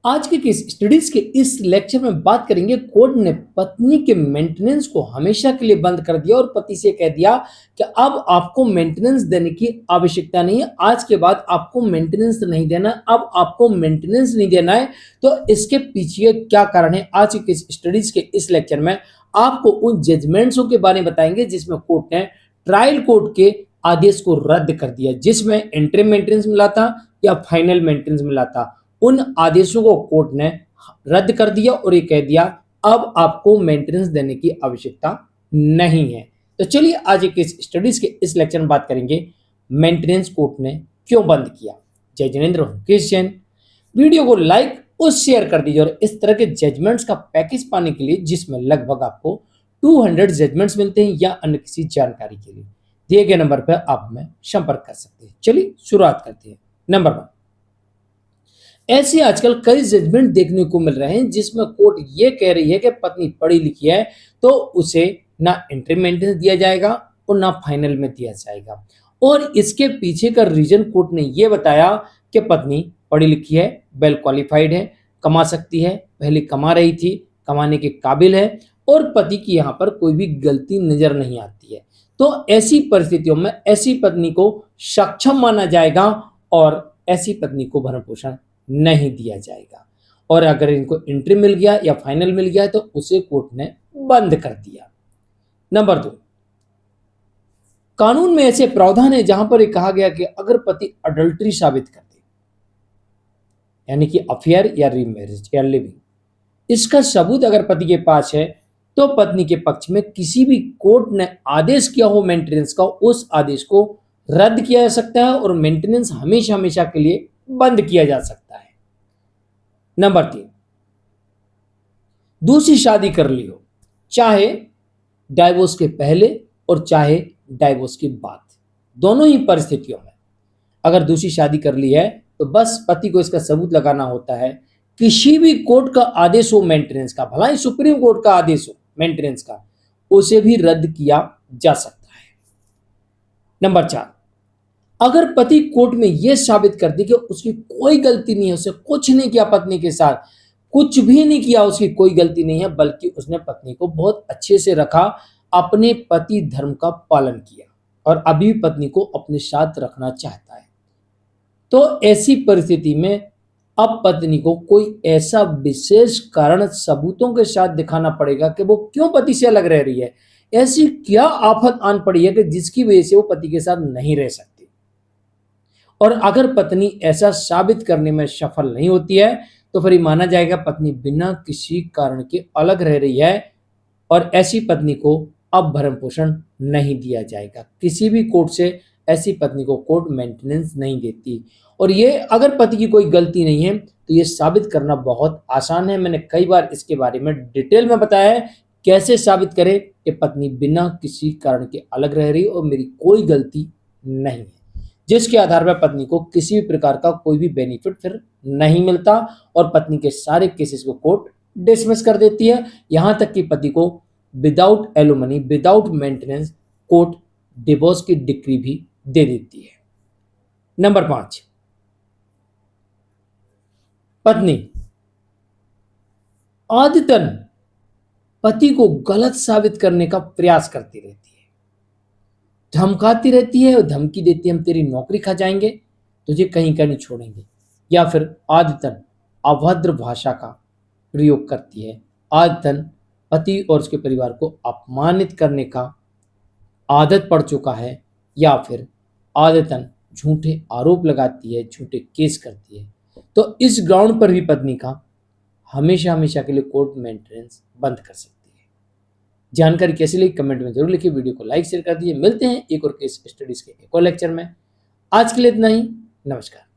आज के case studies के इस लेक्चर में बात करेंगे कोर्ट ने पत्नी के मेंटेनेंस को हमेशा के लिए बंद कर दिया और पति से कह दिया कि अब आपको मेंटेनेंस देने की आवश्यकता नहीं है। आज के बाद आपको मेंटेनेंस नहीं देना, अब आपको मेंटेनेंस नहीं देना है। तो इसके पीछे क्या कारण है, आज के स्टडीज के इस लेक्चर में आपको उन जजमेंट्सों के बारे में बताएंगे जिसमें कोर्ट ने ट्रायल कोर्ट के आदेश को रद्द कर दिया, जिसमें इंटरिम मेंटेनेंस मिला था या फाइनल मेंटेनेंस मिला था। उन आदेशों को कोर्ट ने रद्द कर दिया और ये कह दिया अब आपको मेंटेनेंस देने की आवश्यकता नहीं है। तो चलिए आज एक स्टडीज के इस लेक्चर में बात करेंगे मेंटेनेंस कोर्ट ने क्यों बंद किया। जय जिनेंद्र जैन। वीडियो को लाइक और शेयर कर दीजिए और इस तरह के जजमेंट्स का पैकेज पाने के लिए जिसमें लगभग आपको 200 जजमेंट्स मिलते हैं या अन्य किसी जानकारी के लिए दिए गए नंबर पर आप हमें संपर्क कर सकते हैं। चलिए शुरुआत करते हैं। नंबर 1, ऐसे आजकल कई जजमेंट देखने को मिल रहे हैं जिसमें कोर्ट ये कह रही है कि पत्नी पढ़ी लिखी है तो उसे ना इंटरिम मेंटेनेंस दिया जाएगा और ना फाइनल में दिया जाएगा। और इसके पीछे का रीजन कोर्ट ने ये बताया कि पत्नी पढ़ी लिखी है, वेल क्वालिफाइड है, कमा सकती है, पहले कमा रही थी, कमाने के काबिल है और पति की यहाँ पर कोई भी गलती नजर नहीं आती है। तो ऐसी परिस्थितियों में ऐसी पत्नी को सक्षम माना जाएगा और ऐसी पत्नी को भरण पोषण नहीं दिया जाएगा। और अगर इनको इंटरिम मिल गया या फाइनल मिल गया तो उसे कोर्ट ने बंद कर दिया। नंबर 2, कानून में ऐसे प्रावधान है जहां पर यह कहा गया कि अगर पति अडल्ट्री साबित कर दे, यानी कि अफेयर या रीमैरिज या लिविंग, इसका सबूत अगर पति के पास है तो पत्नी के पक्ष में किसी भी कोर्ट ने आदेश किया हो मेंटेनेंस का, उस आदेश को रद्द किया जा सकता है और मेंटेनेंस हमेशा हमेशा के लिए बंद किया जा सकता है। नंबर 3, दूसरी शादी कर ली हो, चाहे डाइवोर्स के पहले और चाहे डाइवोर्स के बाद, दोनों ही परिस्थितियों में अगर दूसरी शादी कर ली है तो बस पति को इसका सबूत लगाना होता है। किसी भी कोर्ट का आदेश हो मेंटेनेंस का, भला ही सुप्रीम कोर्ट का आदेश हो मेंटेनेंस का, उसे भी रद्द किया जा सकता है। नंबर 4, अगर पति कोर्ट में यह साबित कर दे कि उसकी कोई गलती नहीं है, उसने कुछ नहीं किया, पत्नी के साथ कुछ भी नहीं किया, उसकी कोई गलती नहीं है, बल्कि उसने पत्नी को बहुत अच्छे से रखा, अपने पति धर्म का पालन किया और अभी पत्नी को अपने साथ रखना चाहता है, तो ऐसी परिस्थिति में अब पत्नी को कोई ऐसा विशेष कारण सबूतों के साथ दिखाना पड़ेगा कि वो क्यों पति से अलग रह रही है। ऐसी क्या आफत आन पड़ी है कि जिसकी वजह से वो पति के साथ नहीं रह सकती। और अगर पत्नी ऐसा साबित करने में सफल नहीं होती है तो फिर माना जाएगा पत्नी बिना किसी कारण के अलग रह रही है और ऐसी पत्नी को अब भरण पोषण नहीं दिया जाएगा। किसी भी कोर्ट से ऐसी पत्नी को कोर्ट मेंटेनेंस नहीं देती। और ये अगर पति की कोई गलती नहीं है तो ये साबित करना बहुत आसान है। मैंने कई बार इसके बारे में डिटेल में बताया है कैसे साबित करें कि पत्नी बिना किसी कारण के अलग रह रही और मेरी कोई गलती नहीं है, जिसके आधार पर पत्नी को किसी भी प्रकार का कोई भी बेनिफिट फिर नहीं मिलता और पत्नी के सारे केसेस को कोर्ट डिसमिस कर देती है। यहां तक कि पति को without alimony, without maintenance court divorce की डिक्री भी दे देती है। नंबर 5, पत्नी आदतन पति को गलत साबित करने का प्रयास करती रहती है, धमकाती रहती है और धमकी देती है हम तेरी नौकरी खा जाएंगे, तुझे कहीं का नहीं छोड़ेंगे, या फिर आदतन अभद्र भाषा का प्रयोग करती है। आदतन पति और उसके परिवार को अपमानित करने का आदत पड़ चुका है, या फिर आदतन झूठे आरोप लगाती है, झूठे केस करती है। तो इस ग्राउंड पर भी पत्नी का हमेशा हमेशा के लिए कोर्ट मेंटेनेंस बंद कर सकती है। जानकारी कैसी लगी कमेंट में जरूर लिखिए, वीडियो को लाइक शेयर कर दीजिए। मिलते हैं एक और केस स्टडीज के एक और लेक्चर में। आज के लिए इतना ही। नमस्कार।